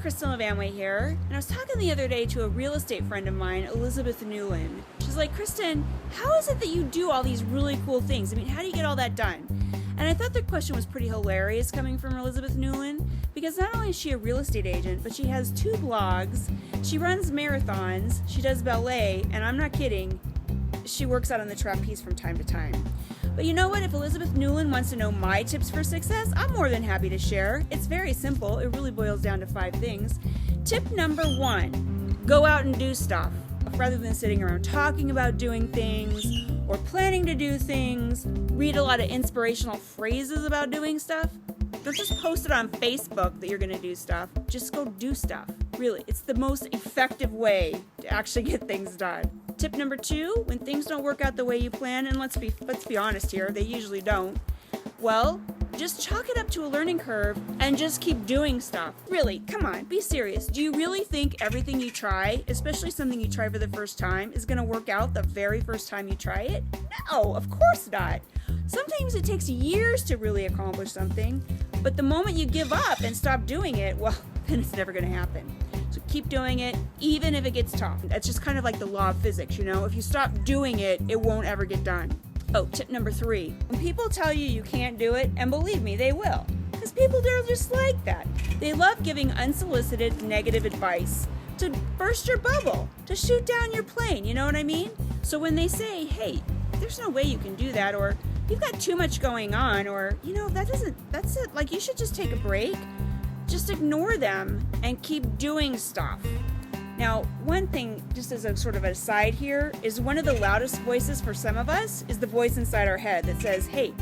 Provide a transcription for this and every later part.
Kristin LaVanway here, and I was talking the other day to a real estate friend of mine, Elizabeth Newlin. She's like, Kristin, how is it that you do all these really cool things? I mean, how do you get all that done? And I thought the question was pretty hilarious coming from Elizabeth Newlin, because not only is she a real estate agent, but she has 2 blogs, she runs marathons, she does ballet, and I'm not kidding, she works out on the trapeze from time to time. But you know what? If Elizabeth Newlin wants to know my tips for success, I'm more than happy to share. It's very simple. It really boils down to 5 things. Tip number 1, go out and do stuff. Rather than sitting around talking about doing things or planning to do things, read a lot of inspirational phrases about doing stuff. Don't just post it on Facebook that you're going to do stuff. Just go do stuff. Really, it's the most effective way to actually get things done. Tip number 2, when things don't work out the way you plan, and let's be honest here, they usually don't, well, just chalk it up to a learning curve and just keep doing stuff. Really, come on, be serious. Do you really think everything you try, especially something you try for the first time, is going to work out the very first time you try it? No, of course not. Sometimes it takes years to really accomplish something, but the moment you give up and stop doing it, well, then it's never going to happen. So keep doing it, even if it gets tough. That's just kind of like the law of physics, you know? If you stop doing it, it won't ever get done. Oh, tip number 3. When people tell you you can't do it, and believe me, they will. Because people are just like that. They love giving unsolicited negative advice to burst your bubble, to shoot down your plane, you know what I mean? So when they say, hey, there's no way you can do that, or you've got too much going on, or, you know, that's it, like you should just take a break. Just ignore them and keep doing stuff. Now, one thing, just as a sort of aside here, is one of the loudest voices for some of us is the voice inside our head that says, hey,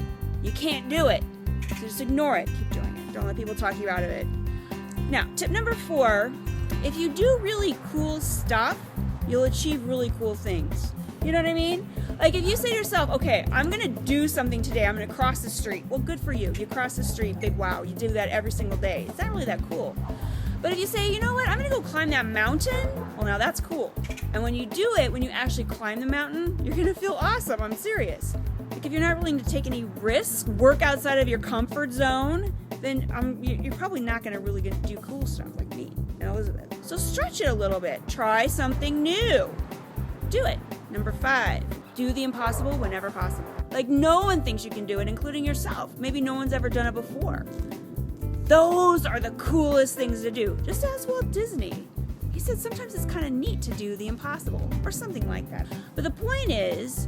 you can't do it. So just ignore it. Keep doing it. Don't let people talk you out of it. Now, tip number 4, if you do really cool stuff, you'll achieve really cool things. You know what I mean? Like if you say to yourself, okay, I'm going to do something today. I'm going to cross the street. Well, good for you. You cross the street. Big wow. You do that every single day. It's not really that cool. But if you say, you know what, I'm going to go climb that mountain, well, now that's cool. And when you do it, when you actually climb the mountain, you're going to feel awesome. I'm serious. Like if you're not willing to take any risks, work outside of your comfort zone, then you're probably not going to really do cool stuff like me and Elizabeth. So stretch it a little bit. Try something new. Do it. Number 5, do the impossible whenever possible. Like no one thinks you can do it, including yourself. Maybe no one's ever done it before. Those are the coolest things to do. Just ask Walt Disney. He said sometimes it's kind of neat to do the impossible or something like that. But the point is,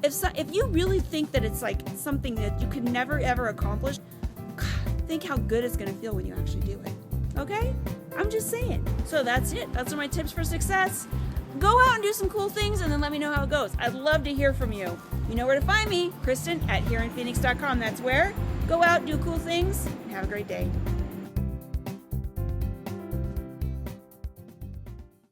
if you really think that it's like something that you could never ever accomplish, God, think how good it's going to feel when you actually do it. Okay? I'm just saying. So that's it. That's my tips for success. Go out and do some cool things and then let me know how it goes. I'd love to hear from you. You know where to find me, Kristin at hereinphoenix.com. That's where. Go out, do cool things, and have a great day.